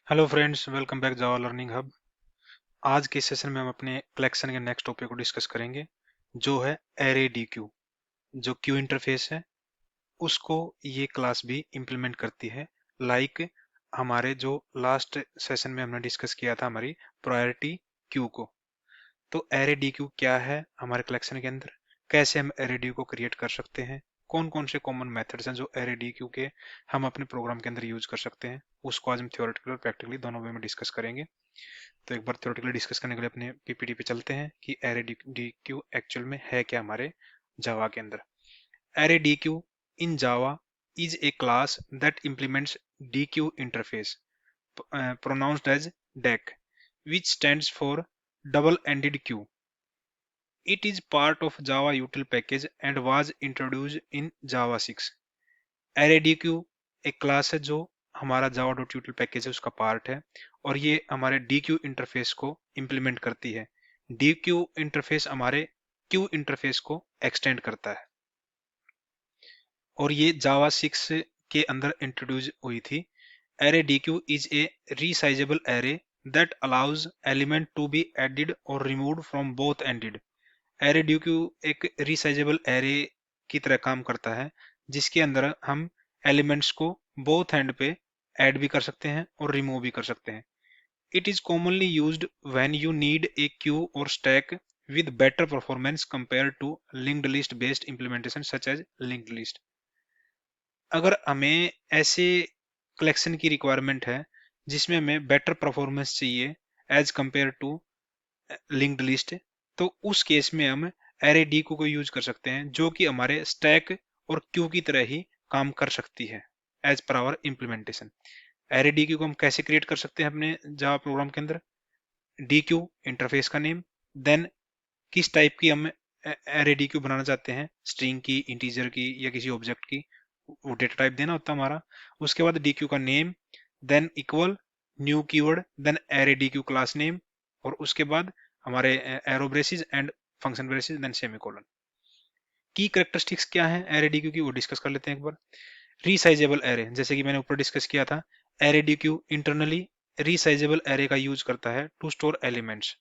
Hello friends, welcome back जावा learning hub. आज के session में हम अपने कलेक्शन के नेक्स्ट टॉपिक को डिस्कस करेंगे, जो है एरे डी क्यू। जो क्यू इंटरफेस है उसको ये क्लास भी इम्प्लीमेंट करती है। लाइक हमारे जो लास्ट सेशन में हमने डिस्कस किया था हमारी प्रायोरिटी क्यू को। तो एरे डी क्यू क्या है हमारे कलेक्शन के अंदर, कैसे हम एरे डी को क्रिएट कर सकते हैं, कौन कौन से कॉमन मेथड्स हैं जो एरे डी क्यू के हम अपने प्रोग्राम के अंदर यूज कर सकते हैं, उसको आज हम थ्योरेटिकल और प्रैक्टिकली दोनों वे में डिस्कस करेंगे। तो एक बार थ्योरेटिकली डिस्कस करने के लिए अपने पीपीटी पे चलते हैं कि एरे डी क्यू एक्चुअल में है क्या हमारे जावा के अंदर। Array D Q in Java is a class that implements DQ interface, pronounced as DEC, which stands for double-ended queue. It is part of Java util package and was introduced in Java 6. ArrayDQ एक class है जो हमारा java.util package है उसका part है, और ये हमारे DQ इंटरफेस को इम्प्लीमेंट करती है। DQ इंटरफेस हमारे Q इंटरफेस को एक्सटेंड करता है, और ये जावा 6 के अंदर इंट्रोड्यूस हुई थी। ArrayDQ is a resizable array that allows element to be added or removed from both ended. ArrayDQ एक रिसाइजेबल एरे की तरह काम करता है, जिसके अंदर हम एलिमेंट्स को बोथ एंड पे ऐड भी कर सकते हैं और रिमूव भी कर सकते हैं। It is commonly used when you need a Q और stack with better performance compared to linked list based implementation such as linked list. अगर हमें ऐसे कलेक्शन की रिक्वायरमेंट है जिसमें हमें बेटर परफॉर्मेंस चाहिए as compare to linked list, तो उस केस में हम एरे डी को यूज कर सकते हैं, जो कि हमारे स्टैक और क्यू की तरह ही काम कर सकती है as per hour implementation. Array D को हम कैसे क्रिएट कर सकते हैं अपने जावा प्रोग्राम के अंदर? डी क्यू इंटरफेस का नेम, देन किस टाइप की हम एरे डी क्यू बनाना चाहते हैं, स्ट्रिंग की, इंटीजर की या किसी ऑब्जेक्ट की, वो डेटा टाइप देना होता है हमारा। उसके बाद डी क्यू का name, then equal new keyword, then array D Q class name, और उसके बाद हमारे arrow braces and function braces, then semicolon. की कैरेक्टरिस्टिक्स क्या है एरे डी क्यू की, वो डिस्कस कर लेते हैं एक बार। रीसाइजेबल एरे, जैसे कि मैंने ऊपर डिस्कस किया था, array D queue internally resizable array का यूज करता है to store elements.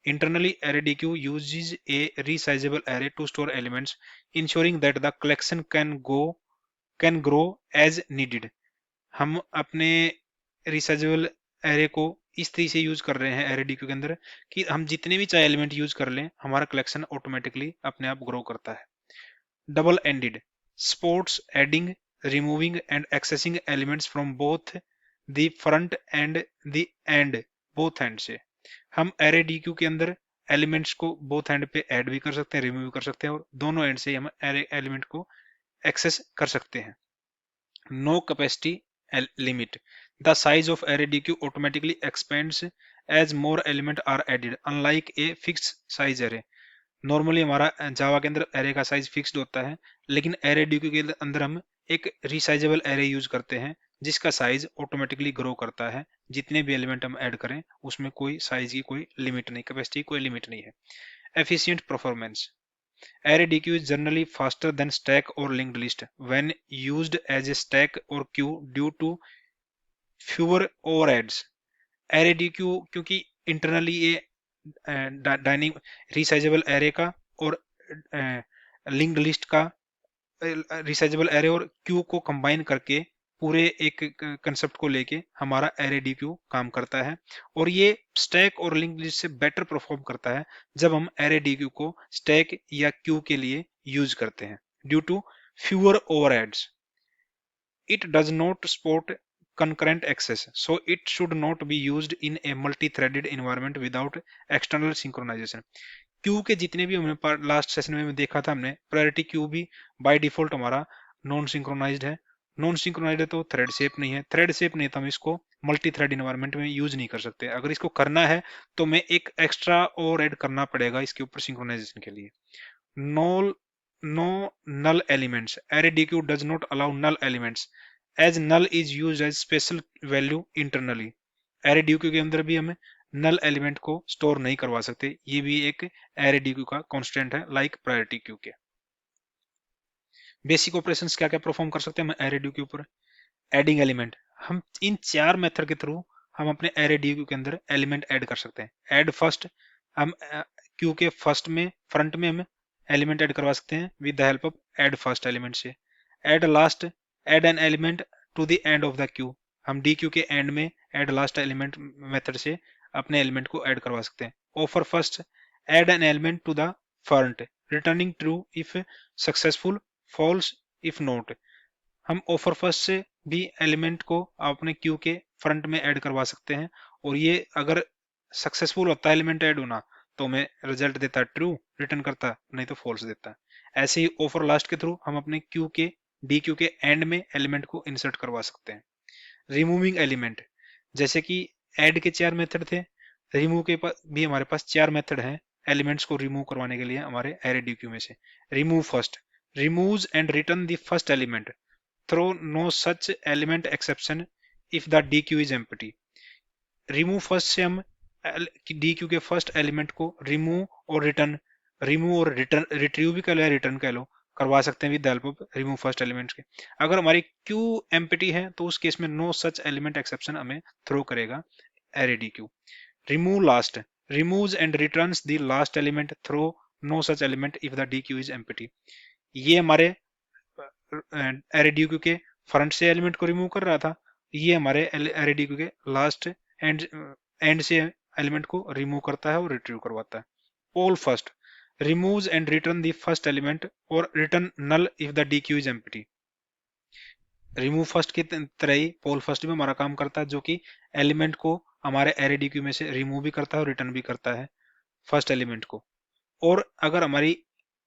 Internally, ArrayDQ uses a resizable array to store elements, ensuring that the collection can grow as needed. हम अपने रिसाइजेबल एरे को इस तरीके से यूज कर रहे हैं ArrayDQ के अंदर कि हम जितने भी चाहे एलिमेंट यूज कर लें, हमारा कलेक्शन ऑटोमेटिकली अपने आप ग्रो करता है। Double ended supports adding, removing and accessing elements from both the front and the end, both end से हम एरे डी क्यू के अंदर एलिमेंट्स को बोथ एंड पे ऐड भी कर सकते हैं, रिमूव भी कर सकते हैं, और दोनों एंड से हम एरे एलिमेंट को एक्सेस कर सकते हैं। No capacity limit, the size of array D Q automatically expands as more element are added, unlike a fixed size array. Normally हमारा जावा के अंदर एरे का साइज फिक्स्ड होता है, लेकिन एरे डी क्यू के अंदर हम एक रिसाइजेबल एरे यूज करते हैं जिसका साइज ऑटोमेटिकली ग्रो करता है। जितने भी एलिमेंट हम ऐड करें उसमें कोई साइज की कोई लिमिट नहीं, कैपेसिटी कोई लिमिट नहीं है। Efficient performance, ArrayDQ is generally faster than stack or linked list when used as a stack or queue due to fewer overheads. ArrayDQ क्योंकि इंटरनली ये डायनिंग रिसाइजेबल एरे का और लिंक्ड लिस्ट का resizable array और Q को combine करके पूरे एक कंसेप्ट को लेके हमारा एरे डी क्यू काम करता है, और ये स्टैक और लिंक लिस्ट से बेटर परफॉर्म करता है जब हम एरे डी क्यू को स्टैक या क्यू के लिए यूज करते हैं, due to fewer overheads. It does not support concurrent access, so it should not be used in a multi-threaded environment without external synchronization. Q के जितने भी हमने लास्ट सेशन में देखा था, हमने प्रायोरिटी क्यू भी बाय डिफॉल्ट हमारा नॉन सिंक्रोनाइज्ड है। नॉन सिंक्रोनाइज्ड है तो थ्रेड शेप नहीं है, थ्रेड शेप नहीं तो हम इसको मल्टी थ्रेड इन्वायरमेंट में यूज नहीं कर सकते। अगर इसको करना है तो मैं एक एक्स्ट्रा और ऐड करना पड़ेगा इसके ऊपर सिंक्रोनाइजेशन के लिए। No no null elements, ArrayDQ does not allow null elements as null is used as special value internally. ArrayDQ के अंदर भी हमें नल एलिमेंट को स्टोर नहीं करवा सकते, ये भी एक ArrayDQ का कॉन्स्टेंट है लाइक प्रायोरिटी क्यू के। बेसिक ऑपरेशंस क्या क्या परफॉर्म कर सकते हैं हम ArrayDQ के ऊपर? एडिंग एलिमेंट, हम इन चार मेथड के थ्रू हम अपने एरे डी क्यू के अंदर एलिमेंट ऐड कर सकते हैं। ऐड फर्स्ट, हम क्यू के फर्स्ट में फ्रंट में हम एलिमेंट ऐड करवा सकते हैं with the help of add first element से। Add last, add an element to the end of the queue, हम डी क्यू के एंड में ऐड लास्ट एलिमेंट मेथड से अपने एलिमेंट को ऐड करवा सकते हैं। Offer first, add an element to the front, returning true if successful, false if not. हम ऑफर फर्स्ट से भी एलिमेंट को अपने क्यू के फ्रंट में ऐड करवा सकते हैं, और ये अगर सक्सेसफुल होता है एलिमेंट ऐड होना तो हमें रिजल्ट देता है ट्रू, रिटर्न करता है, नहीं तो फॉल्स देता है। ऐसे ही ऑफर लास्ट के थ्रू हम अपने क्यू के डी क्यू के एंड में एलिमेंट को इंसर्ट करवा सकते हैं। रिमूविंग एलिमेंट, जैसे कि ऐड के 4 मेथड थे, रिमूव के भी हमारे पास 4 मेथड हैं एलिमेंट्स को रिमूव करवाने के लिए हमारे एरे डी क्यू में से। Remove first, removes and return the first element, throw no such element exception if the DQ is empty। Remove first से हम डी क्यू के फर्स्ट एलिमेंट को रिमूव और रिटर्न, रिमूव और रिटर्न, रिट्रीव भी कह लो या रिटर्न कह लो, करवा सकते हैं with the help of remove first element के। अगर हमारी क्यू एम्प्टी है तो उस केस में नो सच एलिमेंट एक्सेप्शन हमें थ्रो करेगा array D queue. Remove last, removes and returns the last element, throw no such element if the D Q is empty. ये हमारे एरे डी क्यू के front से element को remove कर रहा था, ये हमारे एरे डी क्यू के लास्ट एंड से एलिमेंट को रिमूव करता है और रिट्रीव करवाता है। Poll first, removes and return the first element और return null if the D Q is empty. Remove first की तरह ही पोल फर्स्ट भी हमारा काम करता है, जो कि एलिमेंट को हमारे एरे डी क्यू में से रिमूव भी करता है और रिटर्न भी करता है फर्स्ट एलिमेंट को। और अगर हमारी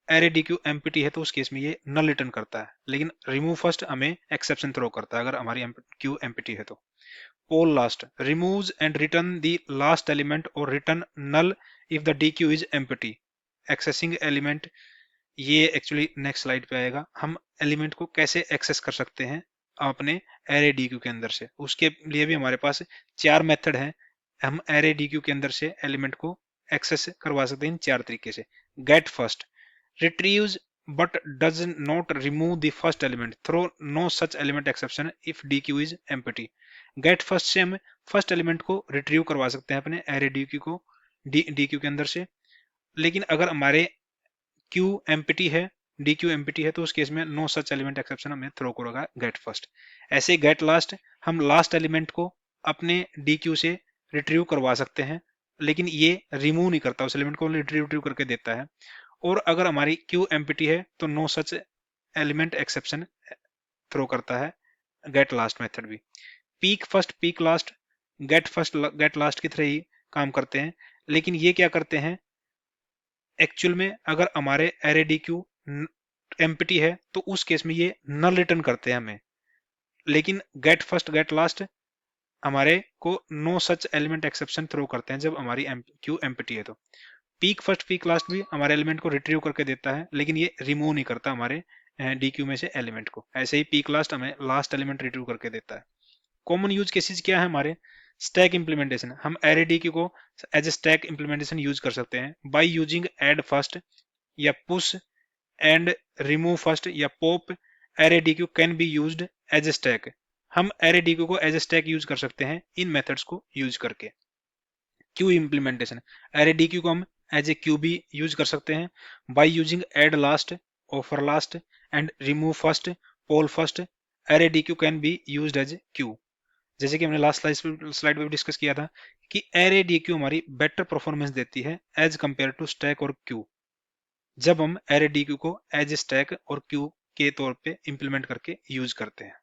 एरे डी क्यू एम्प्टी है तो उस केस में ये नल रिटर्न करता है, लेकिन रिमूव फर्स्ट हमें एक्सेप्शन थ्रो करता है अगर हमारी क्यू एम्प्टी है तो। Poll last, removes and return the last element और return null if the D Q is empty. Accessing element, ये एक्चुअली नेक्स्ट स्लाइड पे आएगा, हम एलिमेंट को कैसे एक्सेस कर सकते हैं अपने एरे डी क्यू के अंदर से। उसके लिए भी हमारे पास 4 मेथड हैं, हम एरे डी क्यू के अंदर से एलिमेंट को एक्सेस करवा सकते हैं इन 4 तरीके से। Get first, retrieves but does not remove the first element, throw no such element exception if dq is empty। get first से हम फर्स्ट एलिमेंट को रिट्रीव करवा सकते हैं अपने एरे dq को dq के अंदर से, लेकिन अगर हमारे q एम्प्टी है, dq एम्प्टी है तो उस केस में नो सच एलिमेंट एक्सेप्शन हमें थ्रो करेगा गेट फर्स्ट। ऐसे गेट लास्ट, हम लास्ट एलिमेंट को अपने dq से रिट्रीव करवा सकते हैं, लेकिन ये रिमूव नहीं करता, उस एलिमेंट को रिट्रीव करके देता है। और अगर हमारी क्यू एम्प्टी है तो no such element exception throw करता है गेट लास्ट मेथड भी। Peek first peek last, get first get last की तरह ही काम करते हैं, लेकिन ये क्या करते हैं एक्चुअल में, अगर हमारे एरे डी क्यू एम्प्टी है तो उस केस में ये नल रिटर्न करते हैं हमें, लेकिन गेट फर्स्ट गेट लास्ट हमारे को no such element exception throw करते हैं जब हमारी क्यू एम्प्टी है तो। पीक फर्स्ट पीक लास्ट भी हमारे एलिमेंट को रिट्रीव करके देता है, लेकिन ये रिमूव नहीं करता हमारे डी क्यू में से एलिमेंट को। ऐसे ही पीक लास्ट हमें लास्ट एलिमेंट रिट्रीव करके देता है। कॉमन यूज केसेस क्या है हमारे, स्टैक इंप्लीमेंटेशन, हम एरे डी क्यू को as a stack implementation use कर सकते हैं बाय यूजिंग एड फर्स्ट या पुश एंड रिमूव फर्स्ट या pop. Array D Q can be used as a stack, हम एरे डी क्यू को as a stack use कर सकते हैं इन मेथड्स को यूज करके। Queue implementation, array D Q को हम एज ए क्यू भी यूज कर सकते हैं by using add last, offer last and remove first, poll first. Array D Q can be used as queue. जैसे कि हमने लास्ट स्लाइड में डिस्कस किया था कि एरे डी क्यू हमारी बेटर परफॉर्मेंस देती है एज कंपेयर टू स्टैक और क्यू, जब हम एरे डी क्यू को एज ए स्टैक और क्यू के तौर पे इंप्लीमेंट करके यूज करते हैं।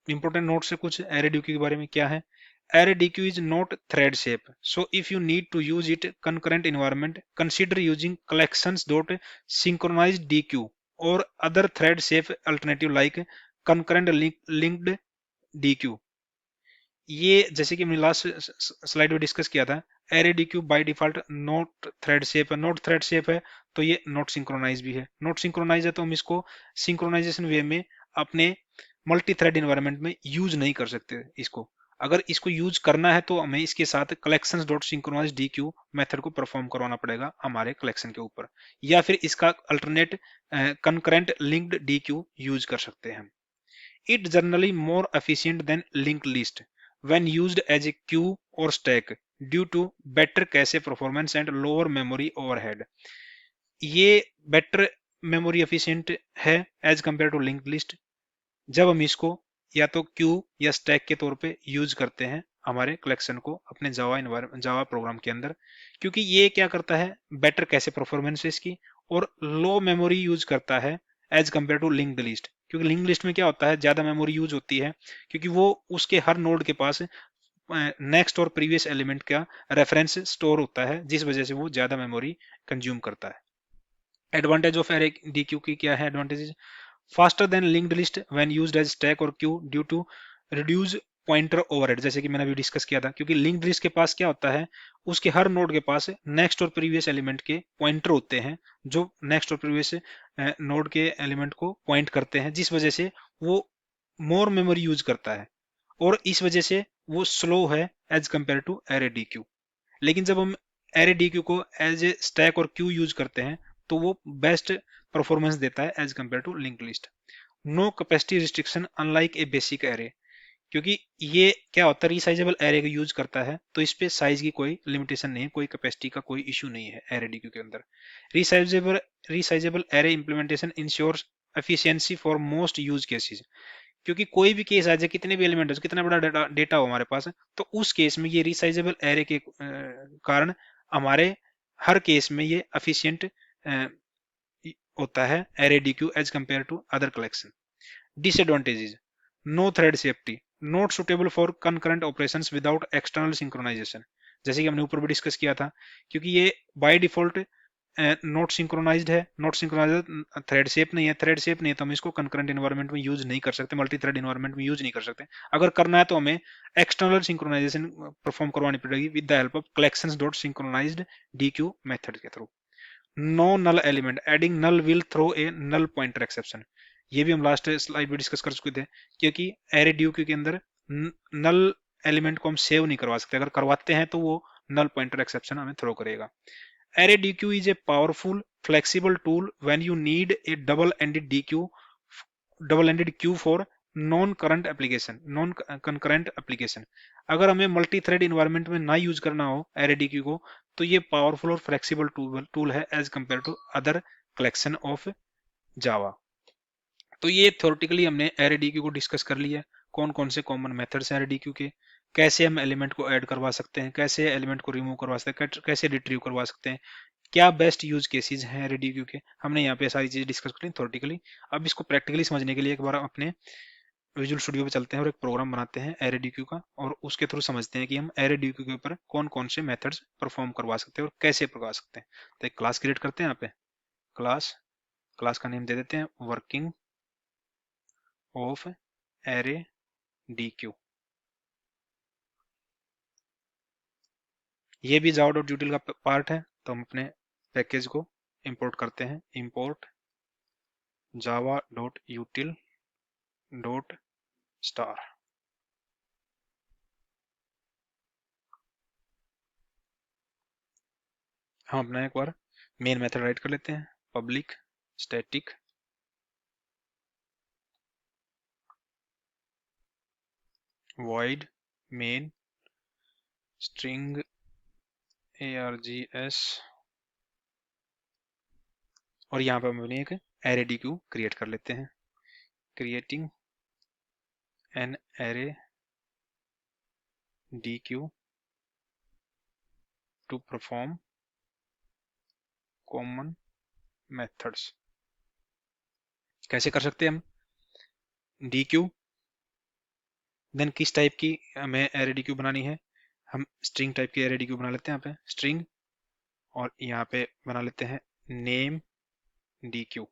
इंपोर्टेंट नोट से कुछ एरे डी क्यू के बारे में क्या है। Array DQ is not thread shape, so if you need to use it concurrent environment, consider using collections.synchronized DQ or other thread shape alternative like concurrent linked DQ। ये जैसे कि हमने last slide में डिस्कस किया था, array DQ by default not thread shape है, not thread shape है तो ये नॉट सिंक्रोनाइज भी है। नॉट सिंक्रोनाइज है तो हम इसको सिंक्रोनाइजेशन वे में अपने मल्टी थ्रेड इन्वायरमेंट में यूज नहीं कर सकते इसको। अगर इसको यूज करना है तो हमें इसके साथ collections dot synchronize DQ method को परफॉर्म करवाना पड़ेगा हमारे कलेक्शन के ऊपर, या फिर इसका alternate concurrent linked DQ use कर सकते हैं। It generally more efficient than linked list, when used as a queue or stack due to better cache performance and lower memory overhead. ये बेटर मेमोरी एफिशिएंट है as compare to linked list जब हम इसको या तो Q या stack के तौर पे यूज करते हैं हमारे कलेक्शन को अपने जावा प्रोग्राम के अंदर, क्योंकि ये क्या करता है बेटर कैसे परफॉर्मेंस इसकी और लो मेमोरी यूज करता है as compare to linked list. क्योंकि लिंक्ड लिस्ट में क्या होता है ज्यादा मेमोरी यूज होती है क्योंकि वो उसके हर नोड के पास नेक्स्ट और प्रीवियस एलिमेंट का रेफरेंस स्टोर होता है जिस वजह से वो ज्यादा मेमोरी कंज्यूम करता है। Advantage of array D queue की क्या है advantage? Faster than linked list when used as stack और queue due to reduce pointer overhead, जैसे कि मैंने अभी डिस्कस किया था। क्योंकि लिंक्ड लिस्ट के पास क्या होता है उसके हर नोड के पास नेक्स्ट और प्रीवियस एलिमेंट के पॉइंटर होते हैं जो नेक्स्ट और प्रीवियस नोड के एलिमेंट को पॉइंट करते हैं जिस वजह से वो मोर मेमोरी यूज करता है और इस वजह से वो स्लो है as compare to array D Q. लेकिन जब हम एरे डी क्यू को एज ए स्टैक और क्यू यूज करते हैं तो वो बेस्ट परफॉर्मेंस देता है as compare to linked list. No capacity restriction unlike a basic array, क्योंकि ये क्या होता है रिसाइजेबल एरे का यूज करता है तो इस पे साइज की कोई लिमिटेशन नहीं है, कोई कैपेसिटी का कोई इशू नहीं है एरे डीक्यू के अंदर। Resizable array implementation ensures efficiency for most use cases, क्योंकि कोई भी केस आ जाए कितने भी एलिमेंट हो कितना बड़ा डेटा हो हमारे पास तो उस केस में ये रिसाइजेबल एरे के कारण हमारे हर केस में ये एफिशिएंट होता है array DQ as compare to other collection. Disadvantages: no thread safety, not suitable for concurrent operations without external synchronization, जैसे कि हमने ऊपर भी डिस्कस किया था। क्योंकि ये बाय डिफॉल्ट नॉट सिंक्रोनाइज्ड है, नॉट सिंक्रोनाइज्ड थ्रेड शेप नहीं है, थ्रेड शेप नहीं है तो हम इसको कंकरेंट इन्वायरमेंट में यूज नहीं कर सकते, मल्टी थ्रेड इन्वायरमेंट में यूज नहीं कर सकते। अगर करना है तो हमें एक्सटर्नल सिंक्रोनाइजेशन परफॉर्म करवानी पड़ेगी with the help of collections dot synchronized D queue method के through. No null element, adding null will throw a null pointer exception, ये भी हम लास्ट स्लाइड में डिस्कस कर चुके थे। क्योंकि एरे ड्यू के अंदर नल एलिमेंट को हम सेव नहीं करवा सकते, अगर करवाते हैं तो वो नल पॉइंटर एक्सेप्शन हमें थ्रो करेगा। Array DQ is a powerful flexible tool when you need a double-ended queue for non concurrent application. अगर हमें मल्टी थ्रेड इन्वायरमेंट में ना यूज करना हो एरे DQ को तो ये पावरफुल और फ्लेक्सिबल टूल है as compare to other collection of Java. तो ये थ्योरेटिकली हमने एरे DQ को डिस्कस कर लिया, कौन कौन से कॉमन मेथड्स हैं एरे DQ के, कैसे हम एलिमेंट को ऐड करवा सकते हैं, कैसे एलिमेंट को रिमूव करवा सकते हैं, कैसे रिट्रीव करवा सकते हैं, क्या बेस्ट यूज केसेस हैं एरे DQ के। हमने यहाँ पे सारी चीजें डिस्कस करी थ्योरेटिकली। अब इसको प्रैक्टिकली समझने के लिए एक बार अपने विजुअल स्टूडियो पे चलते हैं और एक प्रोग्राम बनाते हैं एरे DQ का और उसके थ्रू समझते हैं कि हम एरे DQ के ऊपर कौन कौन से मेथड्स परफॉर्म करवा सकते हैं और कैसे करवा सकते हैं। तो एक क्लास क्रिएट करते हैं यहाँ पे, क्लास क्लास का नेम दे देते हैं वर्किंग ऑफ एरे DQ। ये भी जावा डॉट यूटिल का पार्ट है तो हम अपने पैकेज को इंपोर्ट करते हैं, import Java dot यूटिल dot star. हम अपना एक बार मेन मेथड राइट कर लेते हैं, public static void main string args और यहाँ पर हम अपनी एक एरे DQ क्रिएट कर लेते हैं, creating an array DQ to perform common methods. कैसे कर सकते हैं हम DQ, देन किस टाइप की हमें एरे DQ बनानी है, हम स्ट्रिंग टाइप की एरे DQ बना लेते हैं यहाँ पे स्ट्रिंग और यहाँ पे बना लेते हैं नेम DQ।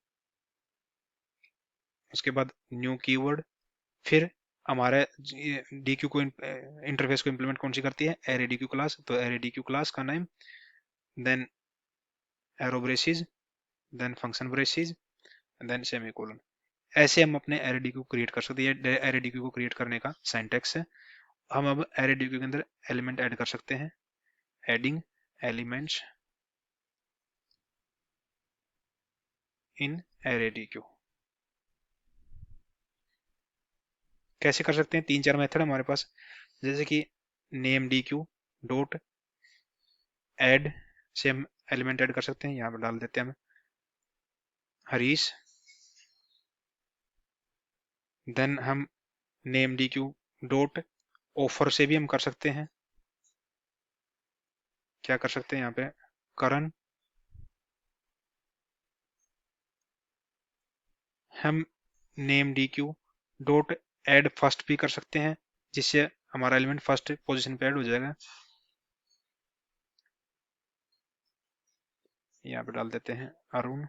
उसके बाद न्यू कीवर्ड, फिर हमारे DQ को इंटरफेस को इंप्लीमेंट कौन सी करती है एरे DQ क्लास, तो एरे DQ क्लास का name, then arrow braces, then function braces, then semicolon. ऐसे हम अपने एरे DQ को क्रिएट कर सकते हैं। ये एरे DQ को क्रिएट करने का सिंटैक्स है। हम अब एरे DQ के अंदर एलिमेंट ऐड कर सकते हैं, adding elements in array DQ। कैसे कर सकते हैं, तीन चार मेथड हमारे पास। जैसे कि name D Q dot add से हम एलिमेंट ऐड कर सकते हैं। यहाँ पर डाल देते हैं हम हरीश। देन हम name D Q dot offer से भी हम कर सकते हैं। क्या कर सकते हैं यहाँ पे, करण। हम name D Q dot add first भी कर सकते हैं, जिससे हमारा एलिमेंट फर्स्ट पोजीशन पे ऐड हो जाएगा। यहाँ पे डाल देते हैं अरुण।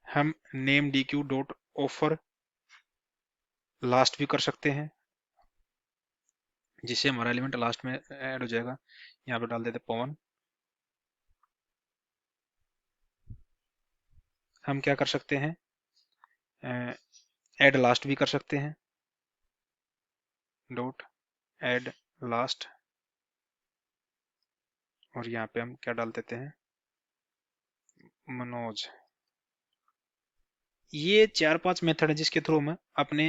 हम name D Q dot offer last भी कर सकते हैं, जिससे हमारा एलिमेंट लास्ट में ऐड हो जाएगा। यहाँ पे डाल देते हैं पवन। हम क्या कर सकते हैं, ऐड लास्ट भी कर सकते हैं, डॉट ऐड लास्ट। और यहाँ पे हम क्या डाल देते हैं, मनोज। ये 4-5 मेथड है जिसके थ्रू हम अपने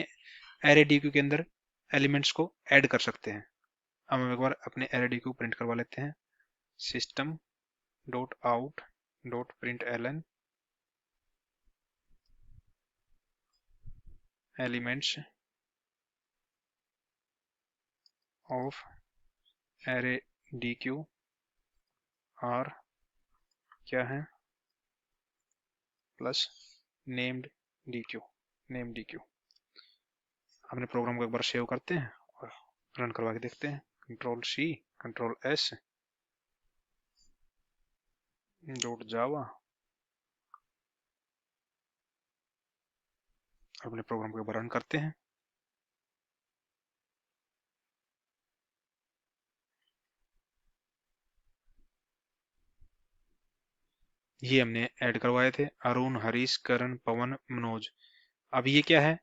एरे डीक्यू के अंदर एलिमेंट्स को ऐड कर सकते हैं। अब हम एक बार अपने एरे डीक्यू प्रिंट करवा लेते हैं। System dot out dot println elements of array DQ are क्या है, plus named DQ, name DQ. अपने प्रोग्राम को एक बार सेव करते हैं और रन करवा के देखते हैं। Control C, control S, dot Java. अपने प्रोग्राम को एक बार रन करते हैं। ये हमने ऐड करवाए थे, अरुण, हरीश, करण, पवन, मनोज। अब ये क्या है,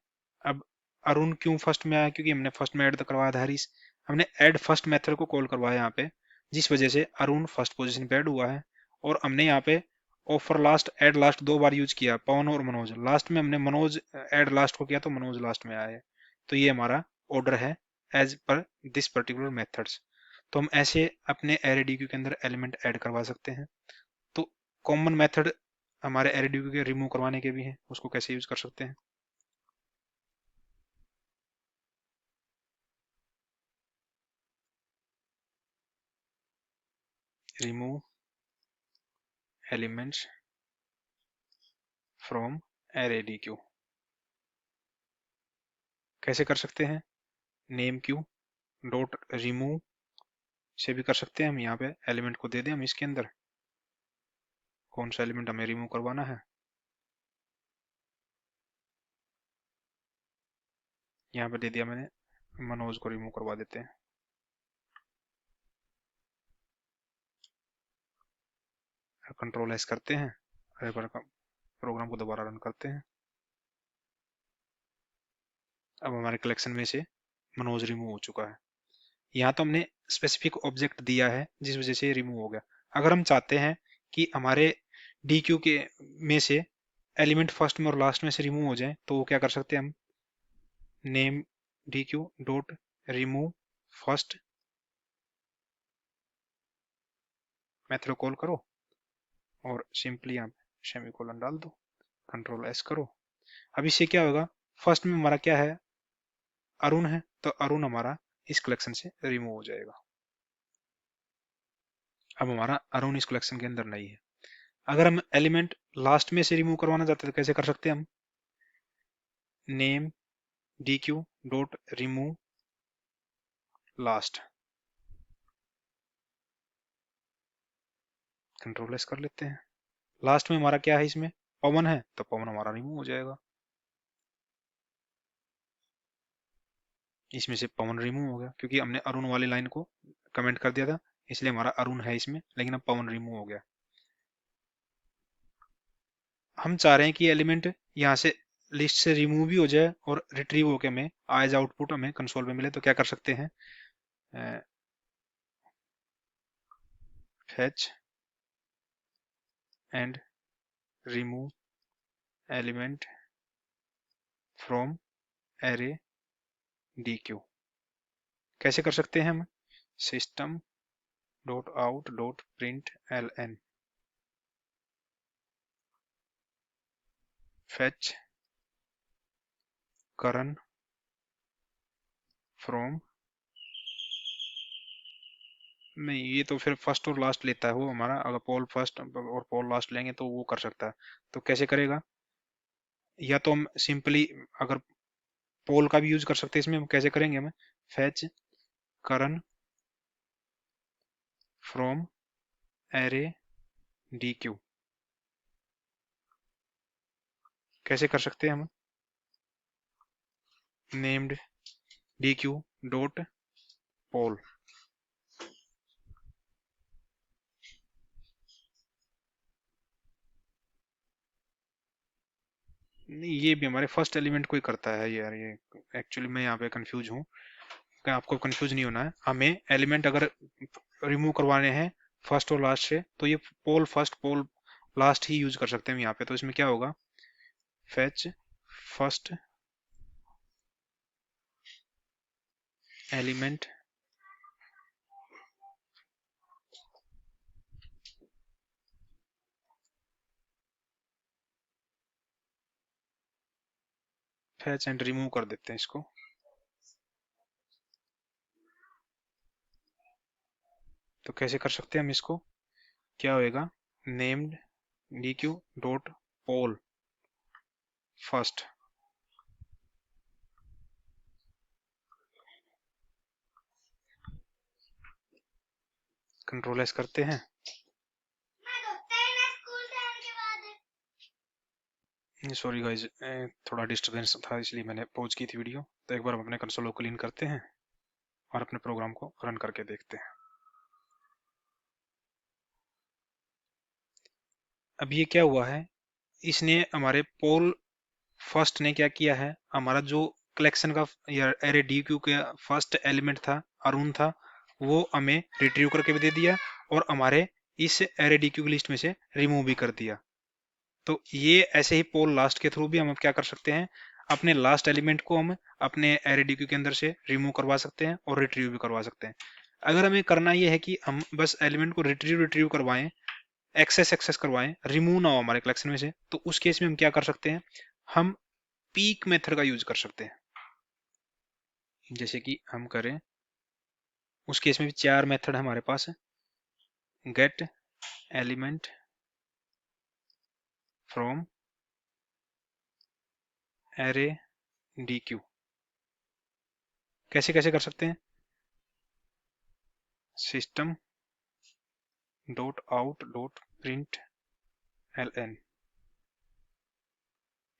अब अरुण क्यों फर्स्ट में आया, क्योंकि हमने फर्स्ट में ऐड करवाया था हरीश। हमने ऐड फर्स्ट मेथड को कॉल करवाया यहाँ पे, जिस वजह से अरुण फर्स्ट पोजीशन पे ऐड हुआ है। और हमने यहाँ पे ऑफर लास्ट ऐड लास्ट 2 बार यूज किया, पवन और मनोज। लास्ट में हमने मनोज ऐड लास्ट को किया तो मनोज लास्ट में आया है। तो ये हमारा ऑर्डर है as per this particular methods. तो हम ऐसे अपने एरेडीक्यू के अंदर एलिमेंट ऐड करवा सकते हैं। तो कॉमन मेथड हमारे एरेडीक्यू के रिमूव करवाने के भी हैं, उसको कैसे यूज कर सकते हैं। रिमूव एलिमेंट्स फ्रॉम एरेडीक्यू कैसे कर सकते हैं, नेम क्यू डॉट रिमूव से भी कर सकते हैं। हम यहाँ पे एलिमेंट को दे दें हम इसके अंदर, कौन सा एलिमेंट हमें रिमूव करवाना है। यहाँ पे दे दिया मैंने, मनोज को रिमूव करवा देते हैं। कंट्रोल एस करते हैं, प्रोग्राम को दोबारा रन करते हैं। अब हमारे कलेक्शन में से मनोज रिमूव हो चुका है। यहाँ तो हमने स्पेसिफिक ऑब्जेक्ट दिया है जिस वजह से रिमूव हो गया। अगर हम चाहते हैं कि हमारे डी क्यू के में से एलिमेंट फर्स्ट में और लास्ट में से रिमूव हो जाए, तो वो क्या कर सकते हैं हम, name D Q dot remove first method call करो और सिंपली यहाँ सेमीकोलन डाल दो, कंट्रोल एस करो। अब इससे क्या होगा, फर्स्ट में हमारा क्या है, अरुण है, तो अरुण हमारा इस कलेक्शन से रिमूव हो जाएगा। अब हमारा अरुण इस कलेक्शन के अंदर नहीं है। अगर हम एलिमेंट लास्ट में से रिमूव करवाना चाहते हैं तो कैसे कर सकते हैं हम, name D Q dot remove last, control S कर लेते हैं। लास्ट में हमारा क्या है, इसमें पवन है, तो पवन हमारा रिमूव हो जाएगा। इसमें से पवन रिमूव हो गया क्योंकि हमने अरुण वाली लाइन को कमेंट कर दिया था, इसलिए हमारा अरुण है इसमें, लेकिन अब पवन रिमूव हो गया। हम चाह रहे हैं कि एलिमेंट यहाँ से लिस्ट से रिमूव भी हो जाए और रिट्रीव होके हमें एज आउटपुट हमें कंसोल में मिले, तो क्या कर सकते हैं, fetch and remove element from array D Q. कैसे कर सकते हैं हम? System dot out dot print L N fetch करन फ्रॉम, नहीं ये तो फिर फर्स्ट और लास्ट लेता है वो हमारा, अगर पोल फर्स्ट और पोल लास्ट लेंगे तो वो कर सकता है। तो कैसे करेगा? या तो हम सिंपली अगर पोल का भी यूज कर सकते हैं इसमें, हम कैसे करेंगे? हम फेच करन फ्रॉम एरे डी क्यू, कैसे कर सकते हैं हम? Named D Q dot poll, नहीं ये भी हमारे फर्स्ट एलिमेंट को ही करता है यार, ये एक्चुअली मैं यहाँ पे कंफ्यूज हूँ। क्या आपको कंफ्यूज नहीं होना है, हमें एलिमेंट अगर रिमूव करवाने हैं फर्स्ट और लास्ट से तो ये पोल फर्स्ट पोल लास्ट ही यूज कर सकते हैं हम यहाँ पे। तो इसमें क्या होगा? Fetch first element fetch and remove कर देते हैं इसको। तो कैसे कर सकते हैं हम इसको? क्या होएगा? नेम्ड डी क्यू डॉट पोल फर्स्ट, कंट्रोल एस करते हैं। सॉरी गाइज, थोड़ा डिस्टरबेंस था इसलिए मैंने पॉज की थी वीडियो। तो एक बार हम अपने कंसोल को क्लीन करते हैं और अपने प्रोग्राम को रन करके देखते हैं। अब ये क्या हुआ है, इसने हमारे पोल फर्स्ट ने क्या किया है, हमारा जो कलेक्शन का या एरे डी क्यू का फर्स्ट एलिमेंट था अरुण था, वो हमें रिट्रीव करके भी दे दिया और हमारे इस एरे डी क्यू की लिस्ट में से रिमूव भी कर दिया। तो ये ऐसे ही पोल लास्ट के थ्रू भी हम क्या कर सकते हैं, अपने लास्ट एलिमेंट को हम अपने एरे डी क्यू के अंदर से रिमूव करवा सकते हैं और रिट्रीव भी करवा सकते हैं। अगर हमें करना ये है कि हम बस एलिमेंट को रिट्रीव रिट्रीव करवाएं, एक्सेस एक्सेस करवाएं, रिमूव ना हो हमारे कलेक्शन में से, तो उस केस में हम क्या कर सकते हैं, हम पीक मेथड का यूज कर सकते हैं। जैसे कि हम करें, उस केस में भी चार मेथड है हमारे पास। Get element from array D Q, कैसे कैसे कर सकते हैं? System dot out dot print L N.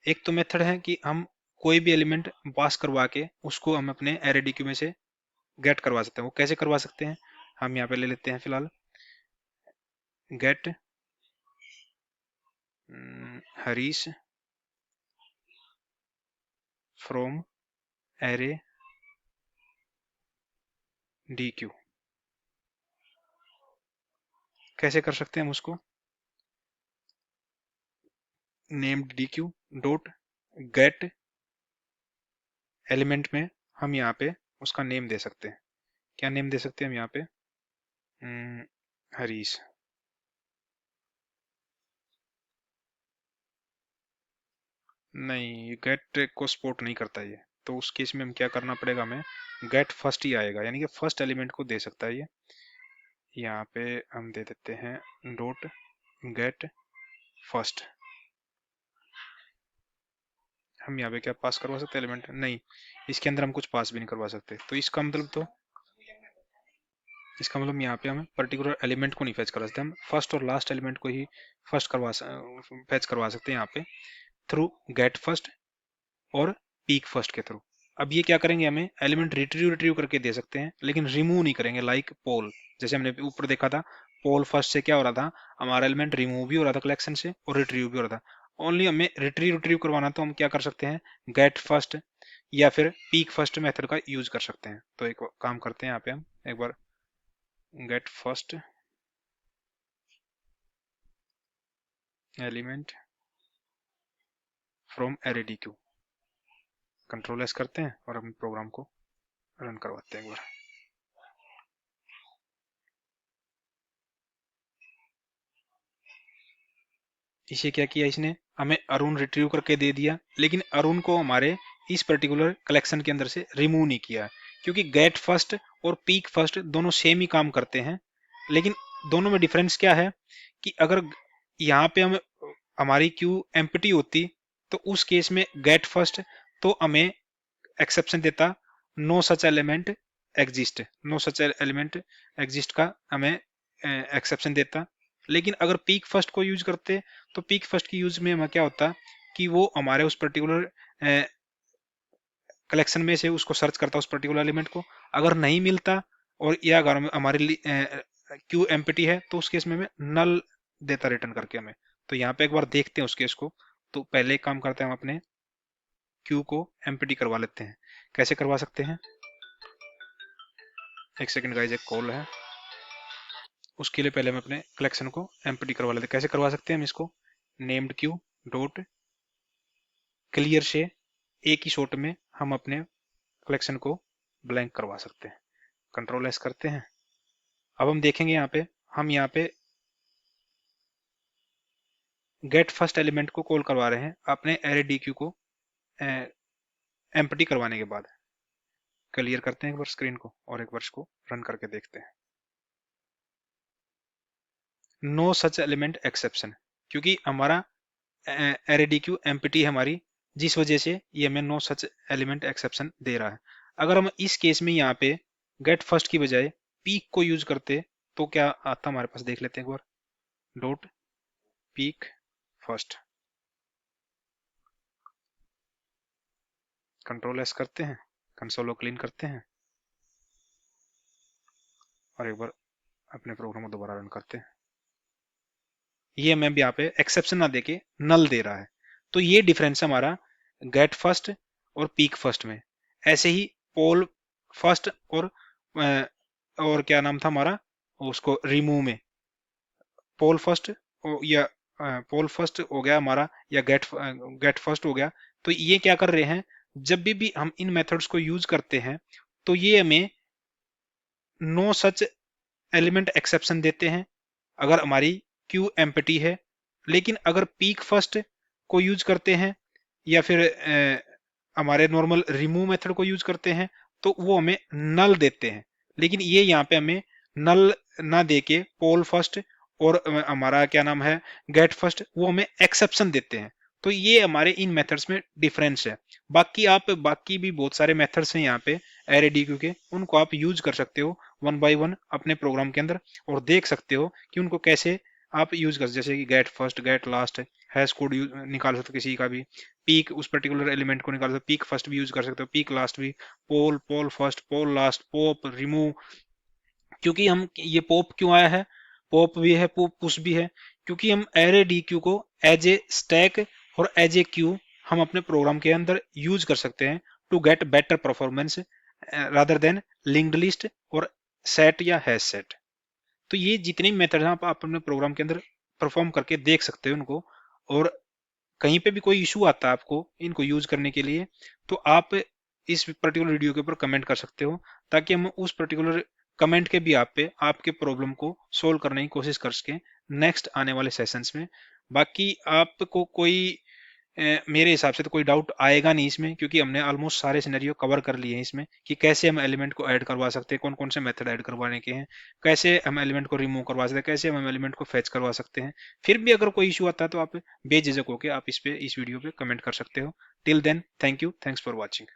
एक तो मेथड है कि हम कोई भी एलिमेंट पास करवा के उसको हम अपने एरे डी क्यू में से गेट करवा सकते हैं। वो कैसे करवा सकते हैं? हम यहाँ पे ले लेते हैं फिलहाल गेट हरीश फ्रॉम एरे डी क्यू, कैसे कर सकते हैं हम उसको? Named D Q dot get element में हम यहाँ पे उसका नेम दे सकते हैं। क्या नेम दे सकते हैं हम यहाँ पे? हरीश। नहीं, गेट को सपोर्ट नहीं करता ये। तो उस केस में हम क्या करना पड़ेगा, हमें गेट फर्स्ट ही आएगा, यानी कि फर्स्ट एलिमेंट को दे सकता है ये। यहाँ पे हम दे देते हैं डॉट गेट फर्स्ट। हम यहाँ पे क्या पास करवा सकते हैं एलिमेंट? नहीं, इसके अंदर हम कुछ पास भी नहीं करवा सकते। तो इसका मतलब यहाँ पे हम पर्टिकुलर एलिमेंट को नहीं फेच करवा सकते, हम फर्स्ट और लास्ट एलिमेंट को ही फर्स्ट फेच करवा सकते हैं यहाँ पे थ्रू गेट फर्स्ट और पीक फर्स्ट के थ्रू। अब ये क्या करेंगे, हमें एलिमेंट रिट्रीव रिट्रीव करके दे सकते हैं लेकिन रिमूव नहीं करेंगे, लाइक पोल। जैसे हमने ऊपर देखा था, पोल फर्स्ट से क्या हो रहा था, हमारा एलिमेंट रिमूव भी हो रहा था कलेक्शन से और रिट्रीव भी हो रहा था। ओनली हमें रिट्रीव रिट्रीव करवाना, तो हम क्या कर सकते हैं, गेट फर्स्ट या फिर पीक फर्स्ट मेथड का यूज कर सकते हैं। तो एक काम करते हैं यहाँ पे, हम एक बार get first element from array D queue, control S करते हैं और अपने प्रोग्राम को रन करवाते हैं एक बार। इसे क्या किया इसने, हमें अरुण रिट्रीव करके दे दिया, लेकिन अरुण को हमारे इस पर्टिकुलर कलेक्शन के अंदर से रिमूव नहीं किया, क्योंकि गेट फर्स्ट और पीक फर्स्ट दोनों सेम ही काम करते हैं। लेकिन दोनों में डिफरेंस क्या है कि अगर यहाँ पे हम हमारी क्यू एम्प्टी होती तो उस केस में गेट फर्स्ट तो हमें एक्सेप्शन देता, no such element exist, no such element exist का हमें एक्सेप्शन देता। लेकिन अगर पीक फर्स्ट को यूज करते तो पीक फर्स्ट की यूज में हमें क्या होता कि वो हमारे उस पर्टिकुलर कलेक्शन में से उसको सर्च करता उस पर्टिकुलर एलिमेंट को, अगर नहीं मिलता और या अगर हमारे क्यू एम्प्टी है तो उस केस में हमें नल देता रिटर्न करके हमें। तो यहाँ पे एक बार देखते हैं उस केस को। तो पहले एक काम करते हैं, हम अपने क्यू को एम्प्टी करवा लेते हैं। कैसे करवा सकते हैं, एक सेकंड गाइस, एक कॉल है, उसके लिए पहले हम अपने कलेक्शन को एम्प्टी करवा लेते हैं। कैसे करवा सकते हैं हम इसको, नेम्ड क्यू डॉट क्लियर से एक ही शॉट में हम अपने कलेक्शन को ब्लैंक करवा सकते हैं। कंट्रोल एस करते हैं। अब हम देखेंगे यहाँ पे, हम यहाँ पे गेट फर्स्ट एलिमेंट को कॉल करवा रहे हैं अपने एरे डी क्यू को एम्प्टी करवाने के बाद। क्लियर करते हैं एक बार स्क्रीन को और एक बार इसको रन करके देखते हैं। नो सच एलिमेंट एक्सेप्शन, क्योंकि हमारा एरे डी क्यू एम्प्टी है हमारी, जिस वजह से ये हमें नो सच एलिमेंट एक्सेप्शन दे रहा है। अगर हम इस केस में यहाँ पे गेट फर्स्ट की बजाय पीक को यूज करते तो क्या आता हमारे पास, देख लेते हैं एक बार। Dot peek first, control S करते हैं, कंसोल को क्लीन करते हैं और एक बार अपने प्रोग्राम को दोबारा रन करते हैं। ये हमें यहाँ पे एक्सेप्शन ना देके नल दे रहा है। तो ये डिफरेंस है हमारा गेट फर्स्ट और पीक फर्स्ट में। ऐसे ही पोल फर्स्ट और क्या नाम था हमारा उसको रिमूव में, पोल फर्स्ट या पोल फर्स्ट हो गया हमारा या गेट फर्स्ट हो गया। तो ये क्या कर रहे हैं, जब भी हम इन मेथड्स को यूज करते हैं तो ये हमें नो सच एलिमेंट एक्सेप्शन देते हैं अगर हमारी क्यू एम्प्टी है। लेकिन अगर पीक फर्स्ट को यूज करते हैं या फिर हमारे नॉर्मल रिमूव मेथड को यूज करते हैं तो वो हमें नल देते हैं। लेकिन ये यहाँ पे हमें नल ना देके पोल फर्स्ट और हमारा क्या नाम है गेट फर्स्ट वो हमें एक्सेप्शन देते हैं। तो ये हमारे इन मेथड्स में डिफरेंस है। बाकी भी बहुत सारे मेथड्स हैं यहाँ पे एरे डी क्यू के, उनको आप यूज कर सकते हो वन बाय वन अपने प्रोग्राम के अंदर और देख सकते हो कि उनको कैसे आप यूज कर, जैसे कि get first get last hash code निकाल सकते हो किसी का भी, पीक उस पर्टिकुलर एलिमेंट को निकाल सकते हो, पीक फर्स्ट भी यूज कर सकते हो, पीक लास्ट भी, पोल first pole last, pop remove. क्योंकि हम ये पॉप क्यों आया है, पॉप भी है पॉप पुश भी है, क्योंकि हम एरे डी क्यू को एज ए स्टैक और एज ए क्यू हम अपने प्रोग्राम के अंदर यूज कर सकते हैं to get better performance rather than linked list और सेट या हैश सेट। तो ये जितने भी मेथड हैं आप अपने प्रोग्राम के अंदर परफॉर्म करके देख सकते हो उनको। और कहीं पे भी कोई इशू आता है आपको इनको यूज करने के लिए तो आप इस पर्टिकुलर वीडियो के ऊपर कमेंट कर सकते हो, ताकि हम उस पर्टिकुलर कमेंट के भी आप पे आपके प्रॉब्लम को सोल्व करने की कोशिश कर सकें नेक्स्ट आने वाले सेशंस में। बाकी आपको कोई मेरे हिसाब से तो कोई डाउट आएगा नहीं इसमें, क्योंकि हमने ऑलमोस्ट सारे सिनेरियो कवर कर लिए हैं इसमें कि कैसे हम एलिमेंट को ऐड करवा सकते हैं, कौन कौन से मेथड ऐड करवाने के हैं, कैसे हम एलिमेंट को रिमूव करवा सकते हैं, कैसे हम एलिमेंट को फेच करवा सकते हैं। फिर भी अगर कोई इशू आता है तो आप बेझिझक होकर आप इस वीडियो पे कमेंट कर सकते हो। Till then thank you, thanks for watching.